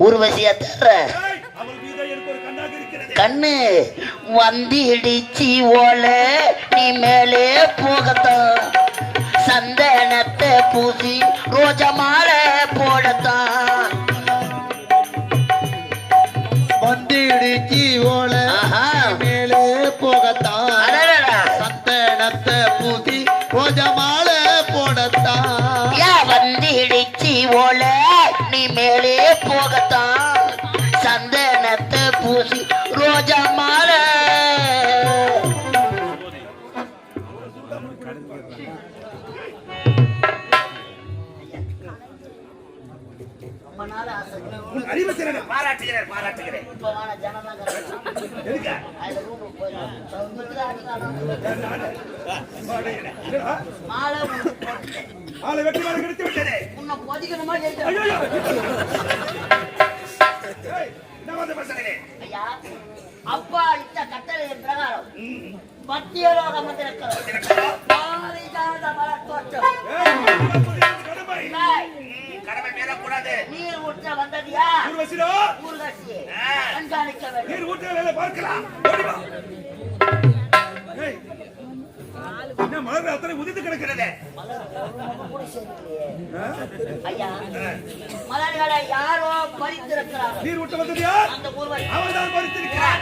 ஊர்வசியா தர்ற கண்ணு வந்திடிச்சி ஓல நீ மேலே போகத்தான் சந்தனத்தை பூசி ரோஜா மாலை போடத்தான் வந்திடிச்சி ஓல மேலே போகத்தான் சந்தனத்தை பூசி ரோஜா மாலை போடத்தான் வந்திடிச்சி ஓல நீ மேலே போகத்தான் சந்தனத்தை பூசி ரோஜா மாலை பாராட்டுகிறேன். அப்பா இட்ட கட்டளை பிரகாரம் மத்தியலோக கடமை மீறக்கூடாது. நீர் ஊற்ற வந்தது யார்? ஊர்வசி. கண்காணிக்க வேண்டும். நீர் ஊற்ற வேலை பார்க்கலாம். என்ன மலர் அத்தனை உதித்து கிடக்கிறது? ஐயா மலர்களை யாரோ பறித்திருக்கிறார். நீர் ஊற்ற வந்தது யார்? அந்த ஊர்வசி. அவர்தான் பறித்திருக்கிறார்.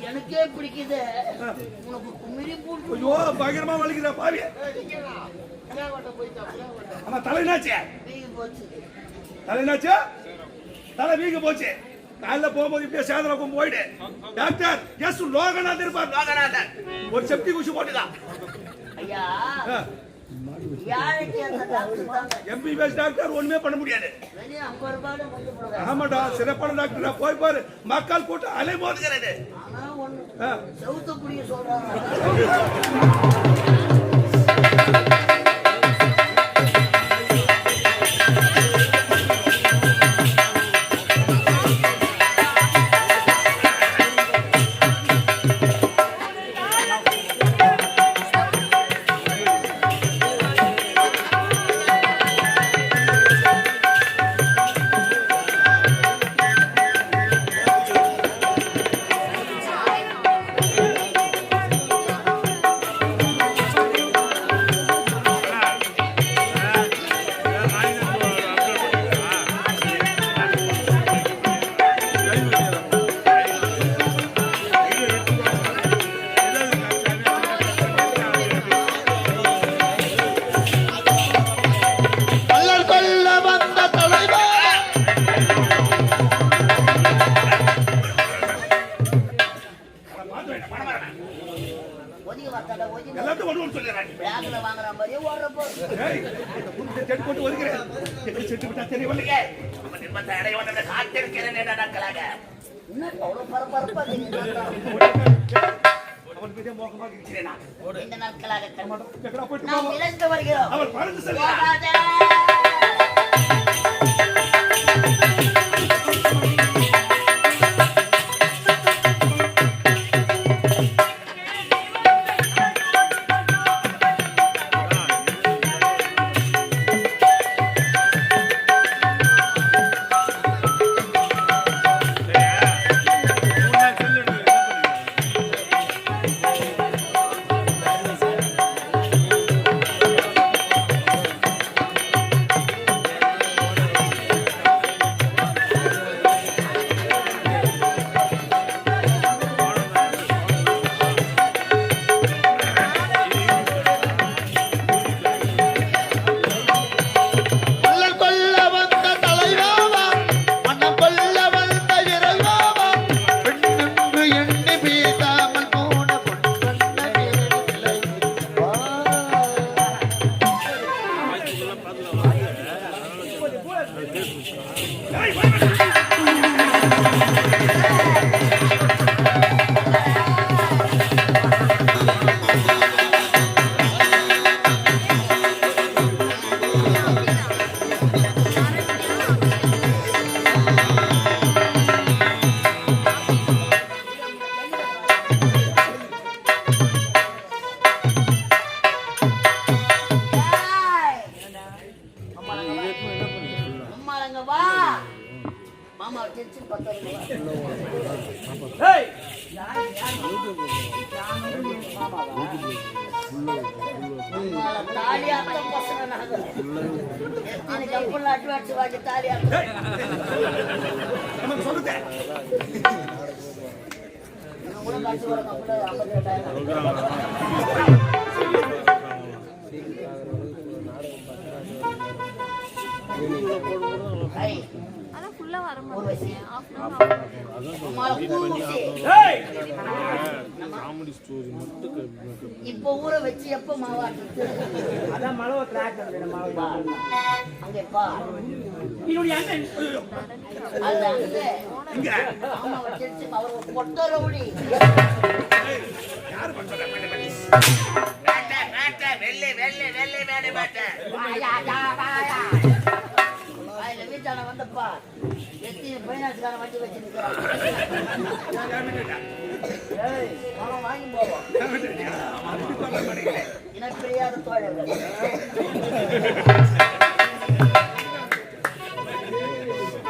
எனக்கே பிடிக்குது. பயங்கரமா வலிக்குதா பாவி? தலைநாச்சு தலை வீங்க போச்சு. காலைல போகும்போது இப்படியே சேதனம் போயிடு. டாக்டர் எஸ் லோகநாதன் இருப்பார். லோகநாதன் ஒரு செப்டி குச்சி போட்டுதான். ஐயா எம்பிபிஎஸ் டாக்டர் ஒண்ணுமே பண்ண முடியாது. ஆமாடா சிறப்பான டாக்டர் போய் பாரு. மக்கள் கூட்டம் அலை மோதுகிறது. கொண்டு போய் மோகமாக இருக்கிறேன் நான். இந்த நாட்களாக எங்கடா போயிட்டு நாம் போவோம். இழந்து வருகிறோம். அவள் பறந்து செல்வா. போகாதே. மல்லர் கொல்ல வந்த தலைவாவா, மன்னம் கொல்ல வந்த இறைவாவா, பெண்ணென்று எண்ணி பேசாமல் போன பொன்வண்ண வேலை வா. ஏய். அம்மாளங்க வா. மாமா டென்ஷன் பண்றாரு. ஏய் அம்மாள தாலி அர்த்தம் பசங்க நாங்க. எத்தனை கப்பல் அட்வான்ஸ் வாங்கி தாலி அர்த்தம். ஏய் நமக்கு சொல்லுதே. நான் கூட காசு வர கப்பல் 58,000. ஐய், அதான் ஃபுல்லா வர ஒரு வயசு. மாட்டேங்குது. half an hour ஆகும். அம்மாள கூசி. ஏய் இப்போ ஊற வச்சு எப்ப மாவாட்டு அதான் மழை கிராக் அங்கே பா இன்னொரு அண்ணன் ஐயோ அது அங்கே இங்க மாமா வச்சிருச்சு அவர் பொட்ட ரவுடி யார் பண்றா அதுல வீட்டான வந்தப்பா எத்தி பைனான்ஸ்காரன் வண்டி வச்சிருக்கிறான் பணம் வாங்கி போவோம் இனப்பிரியாத தோழர்கள்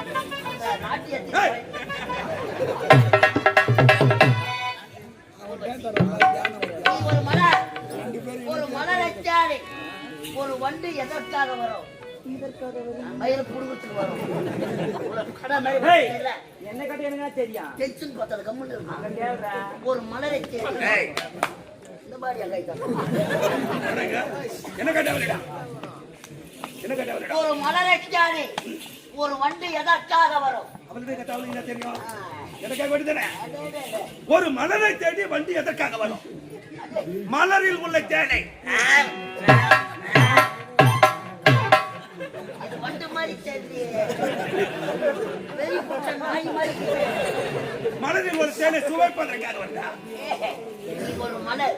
அந்த நாட்டியத்தில் ஒரு மலர் அச்சாடி ஒரு வண்டு எதற்காக வரும் மயில புடுங்கத்துக்கு வரும் கடை மாதிரி இல்ல என்ன கட்டி எனக்கு தெரியும் டென்ஷன் பார்த்தது கம்முன்னு இருக்கும் ஒரு மலரை இந்த மாதிரி என்ன கேட்டா என்ன கேட்டா ஒரு மலரை சாடி ஒரு வண்டு எதற்காக வரும் அவளுடைய கட்டாவது என்ன தெரியும் எனக்காக வேண்டியதானே ஒரு மலரை தேடி வண்டி எதற்காக வரும் மலரில் உள்ள தேனை இது வண்டு மாதிரி தெரியுது வெறி புடிச்ச நாய் மாதிரி மலரில் ஒரு தேனை சுவைப்பதற்காக வந்தா நீ ஒரு மலர்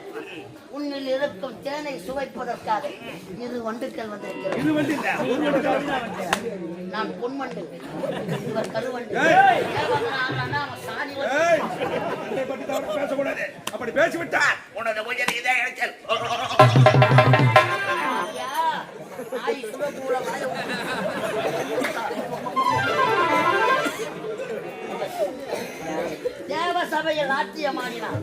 உன்னில் இருக்கும் தேனை சுவைப்பதற்காக இரு வண்டுக்கள் வந்திருக்கிறது இது வண்டி இல்ல ஒரு வண்டி நான் பொன்வண்டு இவர் கருவண்டு ஏய். ஏவங்கனாங்கன்னா அவன் சாணி வந்து ஏய் அதை பற்றி தவறு பேசக்கூடாது அப்படி பேசிவிட்டா உனது உயர் இதே இழைச்சல் ஐயா, நாய் சுடக்கூட வாழ தேவ சபையில் நாட்டியமாடினான்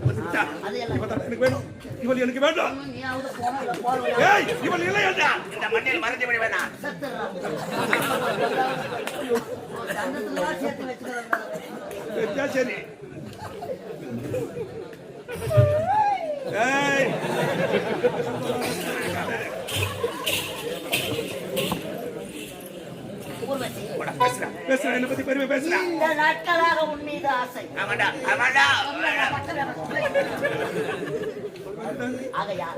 அது எல்லாம் எனக்கு வேணும் இவள் எனக்கு வேண்டும் நீயாவது போன போல ஏய் இவள் இல்லை என்றா இந்த மண்ணில் மறைந்து விட வேணாம் செத்துறான் தந்தத்துல சேர்த்து வச்சுக்கிறாங்க சரி ஏய் ஊர்வசி பேசுறேன் என்ன பத்தி பெருமை பேசுறேன் இந்த நாட்களாக உன் மீது ஆசை ஆமாடா ஆமாடா ஆகையா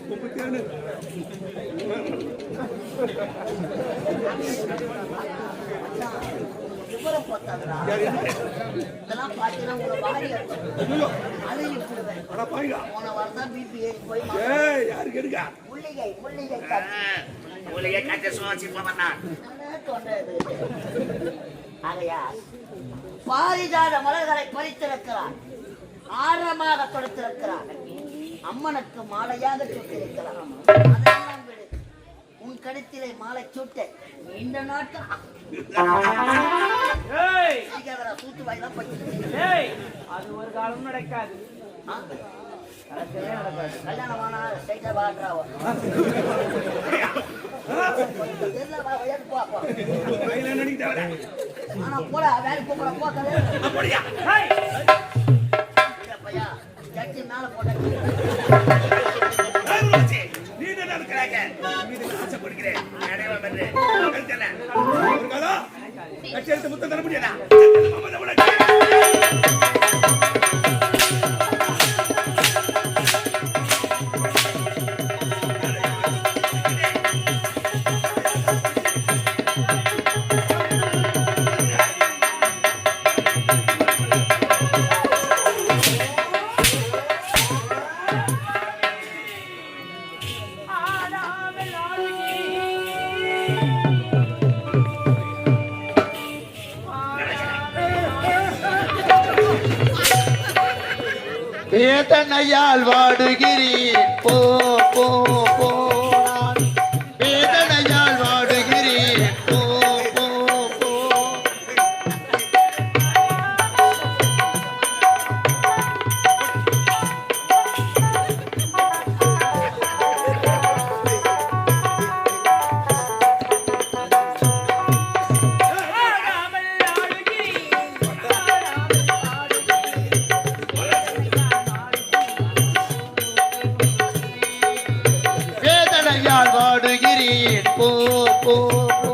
முப்பத்தி விவரம் பார்த்தாங்களா இதெல்லாம் பார்த்தீங்கன்னா உங்களை வாரி ஐயோ, அழுகி போடுவேன். அட பாய்டா. போன வாரம் தான் பிபி ஏறி போய் ஏய், யாருக்கு எடுக்க? முள்ளிகை காட்சி. மூலிகை காய்ச்ச சுவாசி போவனா நானே தொண்டது. ஆகையால் பாரிஜாத மலர்களை பறித்திருக்கிறார், ஆழமாக தொடுத்திருக்கிறார், அம்மனுக்கு மாலையாக சுட்டிருக்கிறார். அதெல்லாம் விடு, உன் கழுத்திலே மாலை சுட்ட இந்த நாட்கள் ஏய், சூத்து வாயிலாம் பட்டு ஏய், அது ஒரு காலம் நடக்காது. ஆ? நடக்கவே நடக்காது. கல்யாணம் ஆனா ஸ்ட்ரைட்டா வாடுறாவோ கையில நடிக்க தேவை. ஆனா போல வேலைக்கு போற போக்கவே அப்படியா? ஏய், பையா ஜட்ஜி மேல போட்ட ஏய், உருவாச்சி, நீ என்ன இருக்கிறாங்க? மீது ஆசைப்படுகிறேன். நடைவா மென்று. கழுத்தென்ன? ஒரு காலம் கட்சி எடுத்து முத்தம் தர முடியாதா? அம்மா உனக்கு. ஆடாமல் ஆடுகி. வேதனையால் வாடுகிறேன் போ போ போ நான். வேதனையால் வாடுகிறேன் போ போ போ. ஆடாமல் ஆடுகி. வேதனையால் வாடுகிறேன் போ போ போ.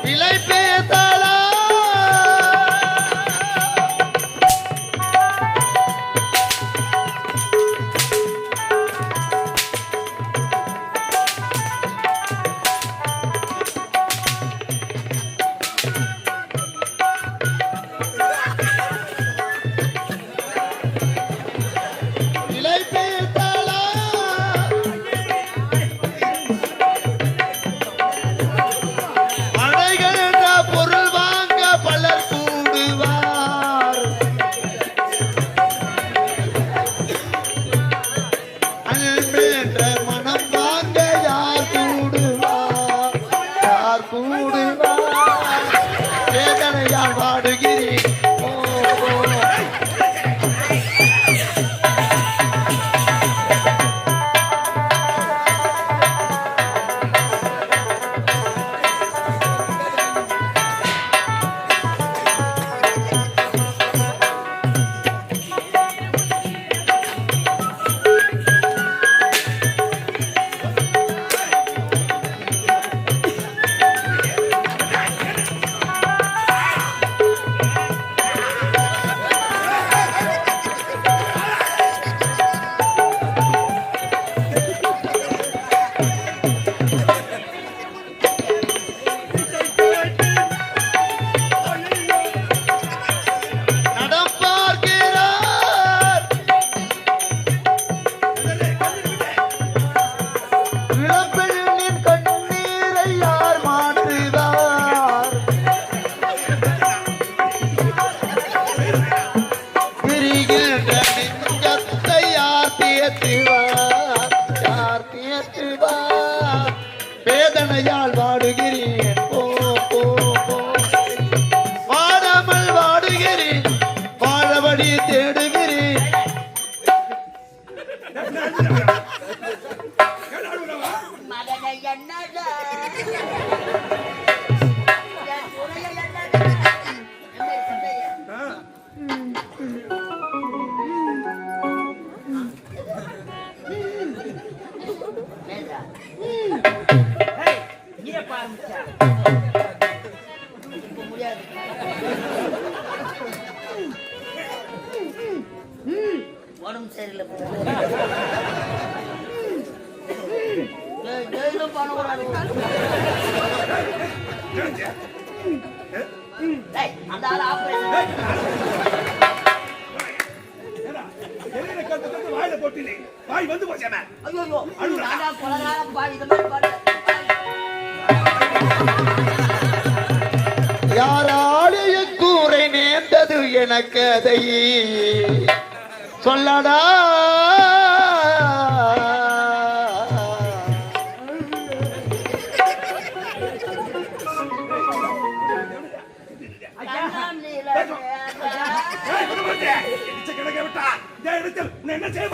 விலை பேசலா முடியாது. உடம்பு சரியில்லை ஜெயிலும் பண்ணக்கூடாது. அந்த ஆள் ஆபரேஷன் வாயில போட்டு வாய் வந்து போச்சேன். ஐயோ நாடா கொலகாரம் பாடி இந்த மாதிரி பாடு. யாராடைய கூரை நேர்ந்தது எனக்கு அதை சொல்லடா. கிடக்க விட்டா இந்த இடத்தில் என்ன செய்ய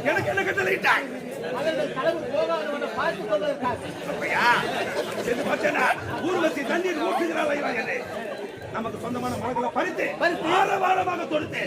எனக்கு என்ன கட்டளையிட்டாய்? ஊர்வசி தண்ணீர் ஊற்றுகிறாள். நமக்கு சொந்தமான மரங்களை பறித்து வாரமாக தொடுத்து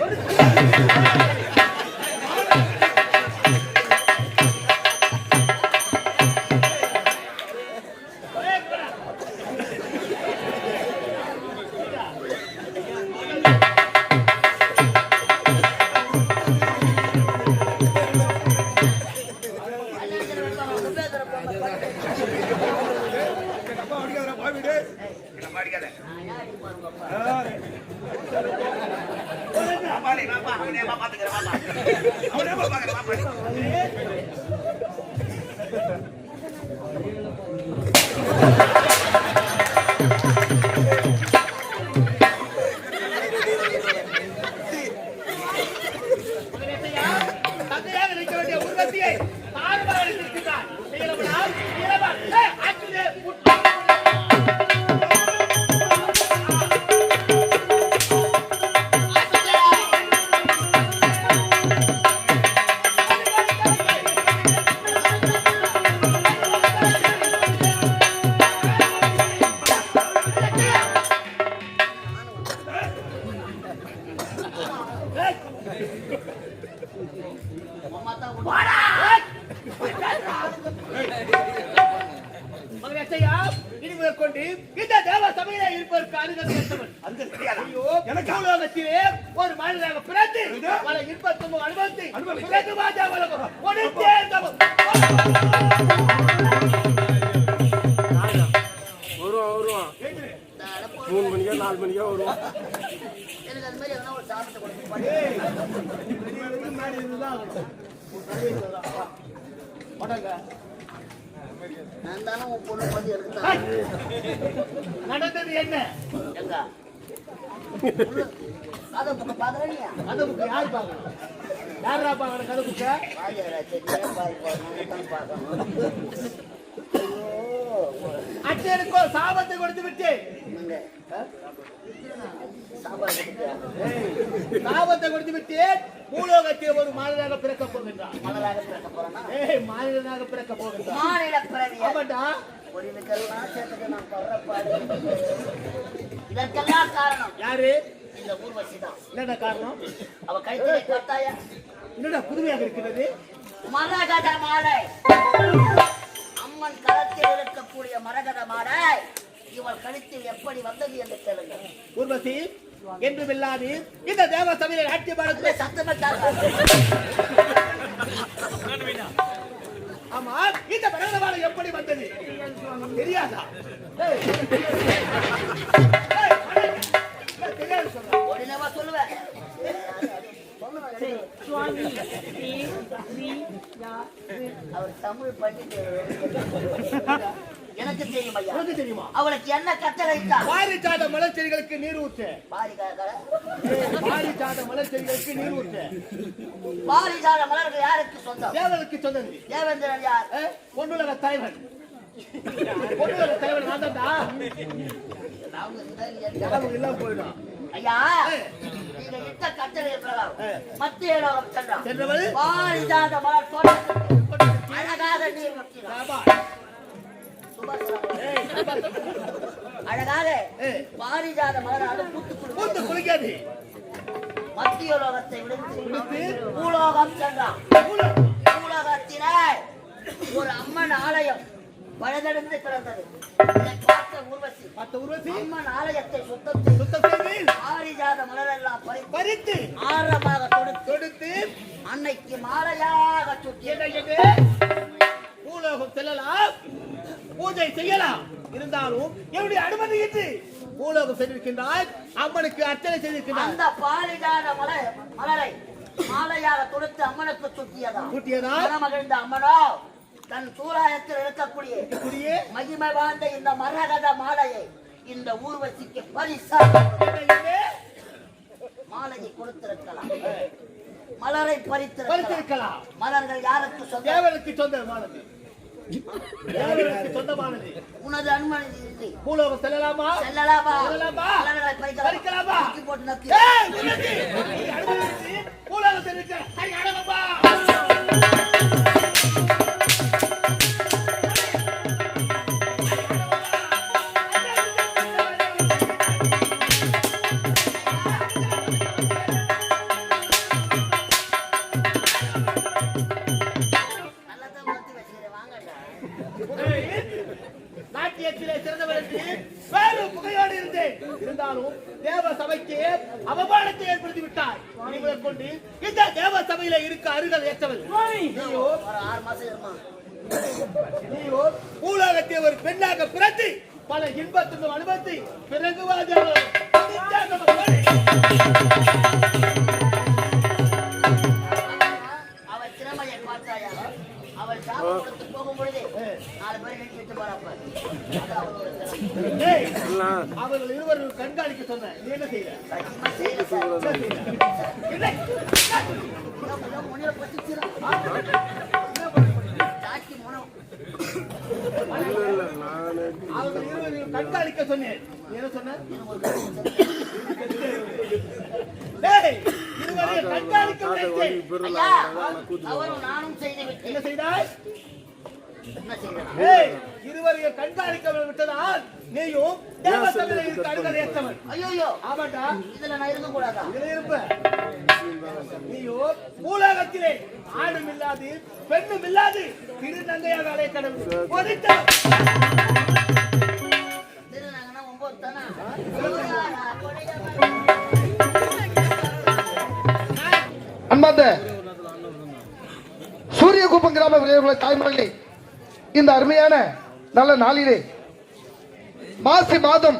ஒரு மனிதனாக பிறந்து பல இன்பத்தும் அனுபவித்து 3 மணிக்கோ 4 மணிக்கோ வருவோம். எனக்கு அது மாதிரி எதனா ஒரு சாப்பிட்டு கொடுத்து நான் தானே உன் பொண்ணு வந்து எடுத்தான். நடந்தது என்ன? எங்க கதை புக்க பாக்குறீங்க? கதை புக்கு யார் பார்க்கணும்? யாரா பார்க்கணும் கதை புக்க? அச்சனுக்கோ சாபத்தை கொடுத்து விட்டு சாபத்தை கொடுத்து விட்டு பூலோகத்தில் ஒரு மாநிலமாக பிறக்க போகின்றான். மலராக பிறக்க போறேன்னா மாநிலனாக பிறக்க போகின்றான். மாநில பிறவி ஆமாண்டா. பொறிவுக்கெல்லாம் சேர்த்துக்கு நான் படுறப்பாடு. இதற்கெல்லாம் காரணம் யாரு? இந்த ஊர்வசி தான். என்னடா காரணம்? அவ கழுத்தை பார்த்தாயா? என்னடா புதுமையாக இருக்கிறது? மரகத மாலை, அம்மன் களத்தில் இருக்கக்கூடிய மரகத மாலை இவள் கழுத்தில் எப்படி வந்தது என்று கேளுங்க. ஊர்வசி என்றும் இல்லாது இந்த தேவ சபையில் ஆட்சி பாடத்திலே ஆமா இந்த மரகத மாலை எப்படி வந்தது தெரியாதா? தெரியாது சொல்ற. உடனேவா சொல்லுவேன். அவர் தமிழ் பண்ணிட்டு எனக்கு தெரியும் ஐயா. உனக்கு தெரியுமா? அவளுக்கு என்ன கட்டளையிட்டா? பாரிஜாத மலர் செடிகளுக்கு நீர் ஊற்று. பாரிஜாத மலர் செடிகளுக்கு நீர் ஊற்று. பாரிஜாத மலர்கள் யாருக்கு சொந்தம்? தேவனுக்கு சொன்னது. தேவேந்திரன் யார்? பொன்னுலக தலைவன். பொன்னுலக தலைவன் நான் தான்டா. ஞாபகம் இல்லாம போயிடும். ஐயா நீங்க இட்ட கட்டளை பிரகாரம் மத்திய லோகம் சென்றவள் பாரிஜாத மலர் தோட்டத்துக்கு அழகாக நீர் ஊற்றினார். அழகாக பாரிஜாத மலராக பூத்து குளிக்காது. மத்திய லோகத்தை விடுத்து பூலோகம் சென்றான். பூலோகத்திலே ஒரு அம்மன் ஆலயம் பழுதடைந்து கிடந்தது. இதை பார்த்த ஊர்வசி அம்மன் ஆலயத்தை சுத்தம் செய்து பாரிஜாத மலரெல்லாம் பறித்து ஆரமாக தொடுத்து அன்னைக்கு மாலையாக சுற்றியது. பூலோகம் செல்லலாம், பூஜை செய்யலாம். இருந்தாலும் என்னுடைய அனுமதி இன்றி பூலோகம் சென்றிருக்கின்றால் அம்மனுக்கு அர்ச்சனை செய்திருக்கிறார். அந்த பாரிஜாத மலரை மாலையாக தொடுத்து அம்மனுக்கு சுட்டியதா மகிழ்ந்த அம்மனோ தன் சூராயத்தில் இருக்கக்கூடிய மகிமை வாழ்ந்த இந்த மரகத மாலையை இந்த ஊர்வசிக்கு பரிசாக மாலையை கொடுத்திருக்கலாம். மலரை பறித்திருக்கலாம். மலர்கள் யாருக்கு சொந்தம்? தேவனுக்கு சொந்தமானது. சொந்தமானது. உனது அனுமதி இல்லை. பூலோகம் செல்லலாமா? மலர்களை பறிக்கலாமா? போட்டு நக்கி பூலோகம் செல்லிருக்க நாட்டியத்திலே சிறந்தவருக்கு வேறு புகையோடு இருந்தேன். இருந்தாலும் தேவ சபைக்கு அவமானத்தை ஏற்படுத்தி விட்டார். கொண்டு இந்த தேவ சபையில இருக்க அருகல் ஏற்றவள் நீயோ பூலோகத்தை ஒரு பெண்ணாக பிறந்து பல இன்பத்துக்கும் அனுபவித்து பிறகு அவள் திறமையை பார்த்தாயா? அவள் சாப்பிட்டு போகும் பொழுதே 4 பேர் நினைத்து போறப்ப அவர்கள் இருவரும் கண்காணிக்க சொன்ன நீ என்ன செய்யற? அவர்கள் இருவரும் கண்காணிக்க சொன்னேன். என்ன சொன்ன? இருவரையும் கண்காணிக்க அவரும் நானும் செய்து விட்டேன். என்ன செய்தாய்? இருவரையும் கண்காணிக்க விட்டதால் நீயும் தேவசபையில் இருக்க அருகல் ஏற்றவன். ஐயோ ஆமாண்டா. இதுல நான் இருக்க கூடாதா? இதுல இருப்ப நீயோ பூலோகத்திலே ஆணும் இல்லாது பெண்ணும் இல்லாது திருநங்கையாக அலைய கடவுள் திருநங்கன்னா 9 தானா? அன்பார்ந்த சூரிய குப்பம் கிராம விளையாடுகளை தாய்மொழி இந்த அருமையான நல்ல நாளிலே மாசி மாதம்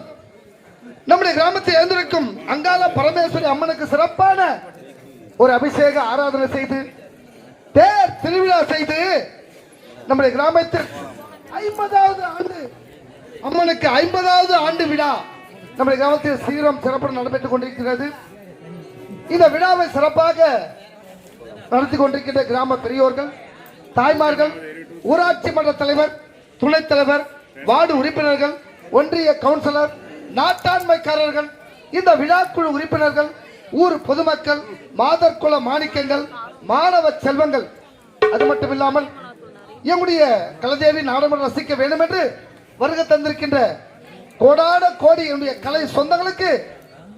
நம்முடைய கிராமத்தில் எழுந்திருக்கும் அங்காள பரமேஸ்வரி அம்மனுக்கு சிறப்பான ஒரு அபிஷேக ஆராதனை செய்து தேர் திருவிழா செய்து நம்முடைய கிராமத்தில் 50வது ஆண்டு அம்மனுக்கு 50வது ஆண்டு விழா நம்முடைய கிராமத்தில் சீரம் சிறப்புடன் நடைபெற்றுக் கொண்டிருக்கிறது. இந்த விழாவை சிறப்பாக நடத்தி கொண்டிருக்கின்ற கிராம பெரியோர்கள், தாய்மார்கள், ஊராட்சி மன்ற தலைவர், துணைத் தலைவர், வார்டு உறுப்பினர்கள், ஒன்றிய கவுன்சிலர், நாட்டாண்மைக்காரர்கள், இந்த விழாக்குழு உறுப்பினர்கள், ஊர் பொதுமக்கள், மாதர்குல மாணிக்கங்கள், மாணவ செல்வங்கள், அது மட்டும் இல்லாமல் எங்களுடைய கலதேவி நாடகம் ரசிக்க வேண்டும் என்று வருகை தந்திருக்கின்ற கோடான கோடி என்னுடைய கலை சொந்தங்களுக்கு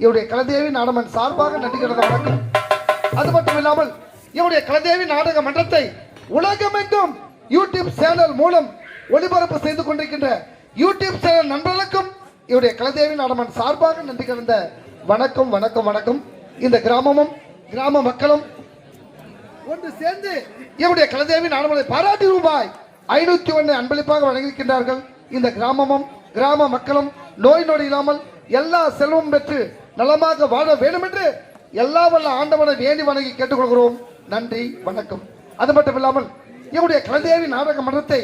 என்னுடைய கலதேவி நாடகமன் சார்பாக நன்றி கலந்த வணக்கம். அது மட்டும் இல்லாமல் என்னுடைய கலதேவி நாடக மன்றத்தை உலகமெங்கும் யூடியூப் சேனல் மூலம் ஒளிபரப்பு செய்து கொண்டிருக்கின்ற யூடியூப் சேனல் நண்பர்களுக்கும் என்னுடைய கலதேவி நாடகமன் சார்பாக நன்றி கலந்த வணக்கம் வணக்கம் வணக்கம். இந்த கிராமமும் கிராம மக்களும் ஒன்று சேர்ந்து என்னுடைய கலதேவி நாடகத்தை பாராட்டி ரூபாய் 501 அன்பளிப்பாக வழங்கியிருக்கின்றார்கள். இந்த கிராமமும் கிராம மக்களும் நோய் நொடி இல்லாமல் எல்லா செல்வம் பெற்று நலமாக வாழ வேண்டும் என்று எல்லா வல்ல ஆண்டவனை வேண்டி வணங்கி கேட்டுக்கொள்கிறோம். நன்றி வணக்கம். அது மட்டும் இல்லாமல் என்னுடைய கலதேவி நாடக மன்றத்தை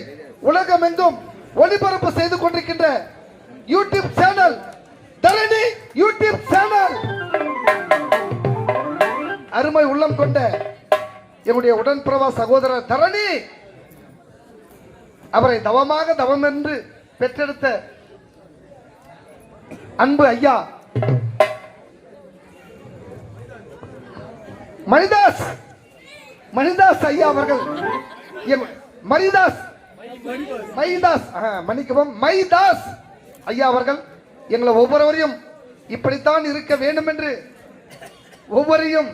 உலகமெங்கும் ஒளிபரப்பு செய்து கொண்டிருக்கின்ற யூடியூப் சேனல் தரணி யூடியூப் சேனல் அருமை உள்ளம் கொண்ட என்னுடைய உடன்பிறவா சகோதரர் தரணி அவரை தவமாக தவம் என்று பெற்றெடுத்த அன்பு ஐயா மணிதாஸ் ஐயா அவர்கள் மைதாஸ் ஐயா அவர்கள் எங்களை ஒவ்வொருவரையும் இப்படித்தான் இருக்க வேண்டும் என்று ஒவ்வொருவரையும்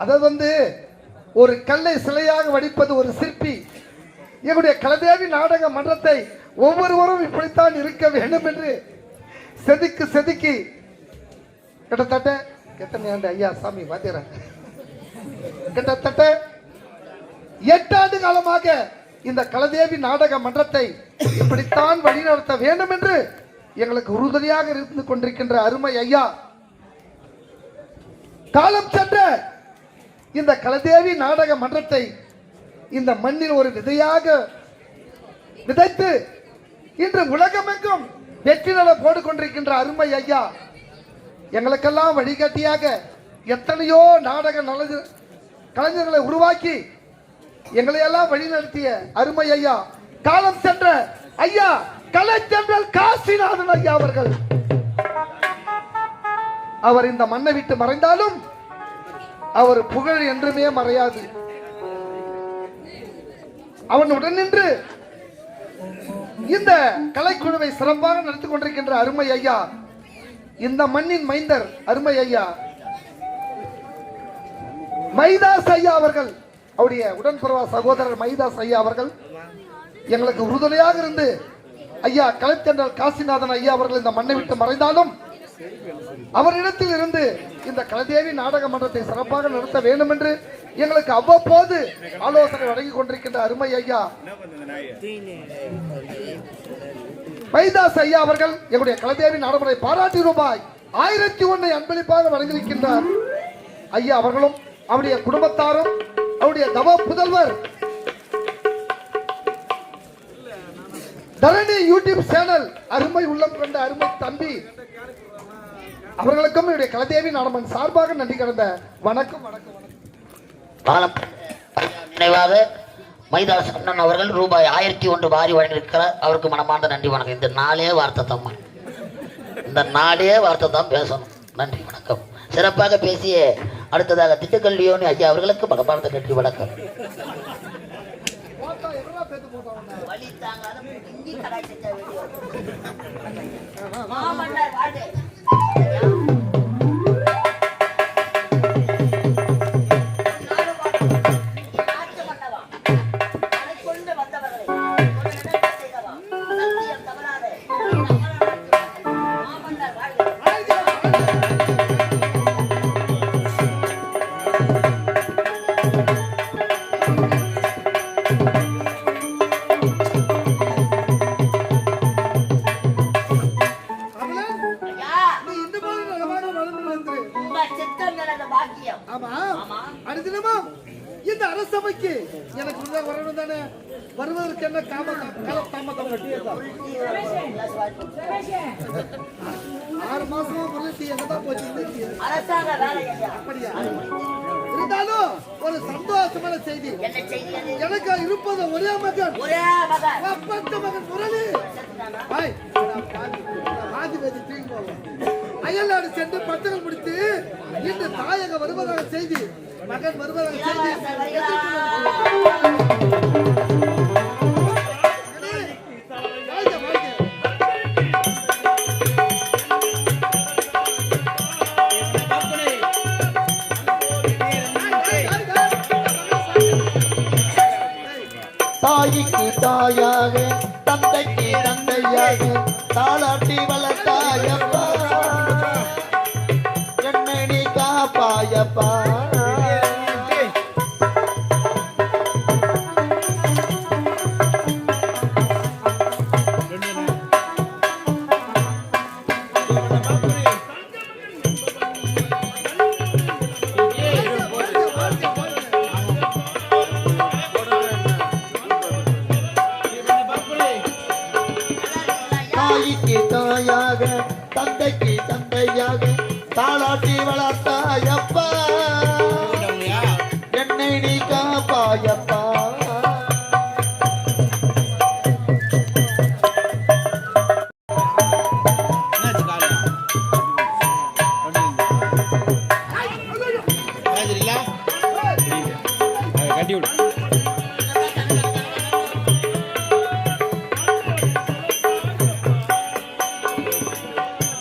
அதாவது ஒரு கல்லை சிலையாக வடிப்பது ஒரு சிற்பி. எங்களுடைய கலதேவி நாடக மன்றத்தை ஒவ்வொருவரும் இப்படித்தான் இருக்க வேண்டும் என்று செதுக்கி கிட்டத்தட்ட எத்தனை ஆண்டு ஐயா சாமி பாத்தீர கிட்டத்தட்ட 8 ஆண்டு காலமாக இந்த கலதேவி நாடக மன்றத்தை இப்படித்தான் வழிநடத்த வேண்டும் என்று எங்களுக்கு உறுதுணையாக இருந்து கொண்டிருக்கின்ற அருமை ஐயா காலம் சென்ற இந்த கலதேவி நாடக மன்றத்தை இந்த மண்ணில் ஒரு விதையாக விதைத்து இன்று உலகமெங்கும் வெற்றி நல போட்டுக்கொண்டிருக்கின்ற அருமை ஐயா எங்களுக்கெல்லாம் வழிகாட்டியாக எத்தனையோ நாடக கலைஞர்களை உருவாக்கி எங்களை எல்லாம் வழிநடத்திய அருமை ஐயா காலம் சென்ற ஐயா கலைச்சென்றல் காசிநாதன் ஐயா அவர்கள் அவர் இந்த மண்ணை விட்டு மறைந்தாலும் அவர் புகழ் என்றுமே மறையாது. அவனுடன் நின்று இந்த கலைக்குழுவை சிறப்பாக நடத்தி கொண்டிருக்கின்ற அருமை ஐயா இந்த மண்ணின் மைந்தர் அருமை ஐயா மைதாஸ் ஐயா அவர்கள், அவருடைய உடன்பிறவா சகோதரர் மைதாஸ் ஐயா அவர்கள் எங்களுக்கு உறுதுணையாக இருந்து ஐயா கலைச்சென்றல் காசிநாதன் ஐயா அவர்கள் இந்த மண்ணை விட்டு மறைந்தாலும் அவரிடத்தில் இருந்து இந்த கலதேவி நாடக மன்றத்தை சிறப்பாக நடத்த வேண்டும் என்று எங்களுக்கு அவ்வப்போது ஆலோசனை வழங்கி கொண்டிருக்கின்ற அருமை ஐயா மைதாஸ் ஐயா அவர்கள் எங்களுடைய கலதேவி நாடகத்தை பாராட்டி ரூபாய் 1001 அன்பளிப்பாக வழங்கியிருக்கின்றார். ஐயா அவர்களும் அவருடைய குடும்பத்தாரும் அவருடைய தவ புதல்வர் தரணி யூடியூப் சேனல் அருமை உள்ளம் கொண்ட அருமை தம்பி அவர்களுக்கும் என்னுடைய கலதேவி நாடகமன் சார்பாக நன்றி கலந்த வணக்கம் வணக்கம் காலம் நினைவாக மைதாஸ் அண்ணன் அவர்கள் ரூபாய் 1001 வாரி வழங்கியிருக்கிறார். அவருக்கு மனமார்ந்த நன்றி வணக்கம். இந்த நாளே வார்த்தை தான், இந்த நாளே வார்த்தை தான் பேசணும். நன்றி வணக்கம். சிறப்பாக பேசிய அடுத்ததாக திண்டுக்கல் லியோனி ஐயா அவர்களுக்கு மனமார்ந்த நன்றி வணக்கம். வந்துரு. உங்க சித்தம் எனது பாக்கியம். ஆமா ஆமா. அனுதினமும் இந்த அரசபைக்கு எனக்கு உள்ள வரணும் தானே. வருவதற்கு என்ன தாமதம் 6 மாசமா முரளி எங்கதான் போச்சு. அரசாங்க வேலை ஐயா. அப்படியா? இருந்தாலும் ஒரு சந்தோஷமான செய்தி. என்ன செய்தி அது? எனக்கு இருப்பது ஒரே மகன், ஒரே மகன். ஒப்பற்ற மகன் முரளி. ஹாய், ஆதி வேதி தூங்கி போவோம். அயல்நாடு சென்று பட்டங்கள் முடித்து இன்று தாயக வருவதாக செய்தி. மகன் வருவதாக செய்தி. தாய்க்கு தாயாக தந்தைக்கு தந்தையாக தாளாட்டி வளர்த்தாயப்பா என்னை நீ காப்பாயப்பா தாய்க்கு தாயாக தந்தைக்கு தந்தையாக தாளாட்டி வளர்த்தாயப்பா என்னை நீ காப்பாயப்பா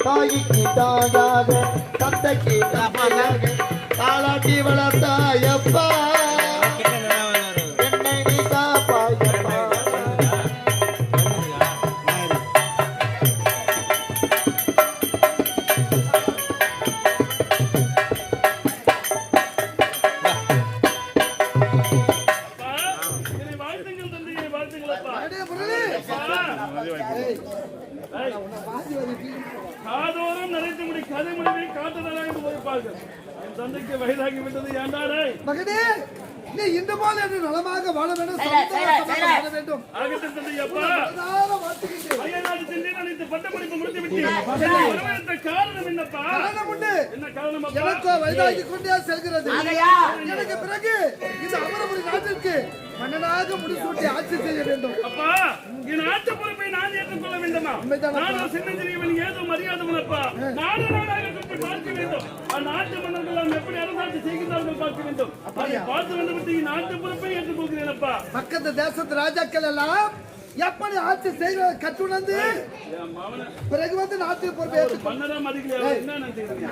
தாய்க்கு தாயாக தந்தைக்கு தந்தையாக தாளாட்டி வளர்த்தாயப்பா என்னை நீ காப்பாயப்பா வாழ்த்துங்கள் தந்தையை, வாழ்த்துங்களப்பா. அடே முரளி, ஏய், ஆதி வேதி தூங்கி போவோம். காதோறும் நரைத்து முடி கதை முடிவை காட்டுதலா என்று ஒதுப்பார்கள். என் தந்தைக்கு வயதாகி விட்டது ஏண்டாரே. மகனே, நீ இந்த போல என்று நலமாக வாழ வேண்டும், சந்தோஷமாக வாழ வேண்டும். ஆகட்டும் தந்தையப்பா. மனதார வாழ்த்துகின்றேன். அயல்நாடு சென்று அனைத்து பட்டப்படிப்பு முடித்து விட்டு என்னை வரவேற்ற காரணம் என்னப்பா? காரணம் உண்டு. என்ன காரணம் அப்பா? எனக்கோ வயதாகி கொண்டே செல்கிறது. ஆகையா? எனக்கு பிறகு இந்த அமரபுரி நாட்டிற்கு மன்னனாக முடிசூட்டி ஆட்சி செய்ய வேண்டும். அப்பா, என் ஆட்சி பொறுப்பை நான் ஏற்றுக்கொள்ள வேண்டுமா? உண்மைதான் அப்பா. நான் சின்னஞ்சிறியவன் ஏதோ மரியாதவன் அப்பா. நாடு நாடாக சுற்றி பார்க்க வேண்டும். அந்நாட்டு மன்னர்கள் எல்லாம் எப்படி அரசாட்சி செய்கிறார்கள் பார்க்க வேண்டும். அதை பார்த்து வந்துவிட்டு என் ஆட்சி பொறுப்பை ஏற்றுக்கொள்கிறேன் அப்பா. பக்கத்து தேசத்து ராஜாக்கள் எல்லாம் எப்படி ஆட்சி செய்வ கற்றுணர்ந்து என் மாமன பிறகு வந்து நாட்டில் பொறுப்பை ஏற்றுக்கொள். மன்னரா மதிக்கலையா? என்ன செய்யறீங்க?